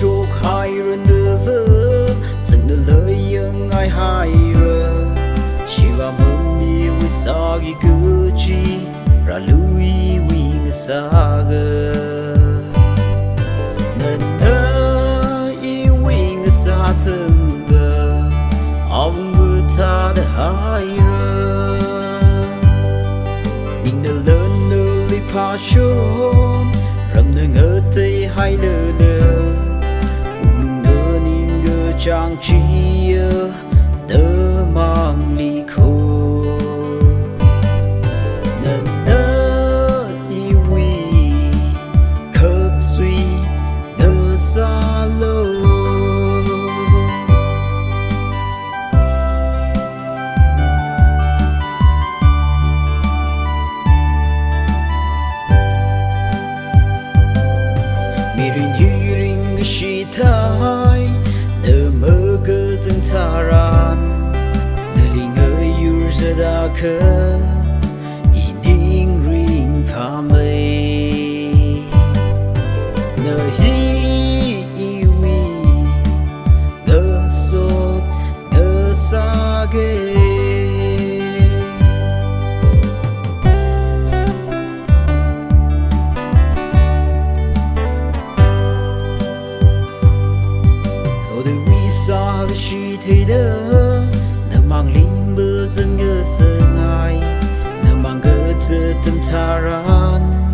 chúc hai rồi nữa dừng nữa lời những ai hai rồi chỉ vào mơ mi với sa gi cứ chi ra lui wing sa gơ nên nỡ y wing sa từng gơ ông vừa ta đã hai rồi nhìn nỡ lớn nỡ li pa chôn rầm nỡ ngỡ tây hai lơ lơ lung nỡ nhìn ngơ trang chi nỡ mang ly khô nỡ nỡ y quy khắc suy nỡ xa lâu mirin hiring shi thai nơ mơ cơ dưng tharan nơ li ngơ yur zada khơ ining ring kamei nơ hi iwi nơ sot nơ sage sa shi thấy đỡ nợ mang linh mưa dâng nhớ sơ ngài nợ mang gỡ giờ tâm tha ran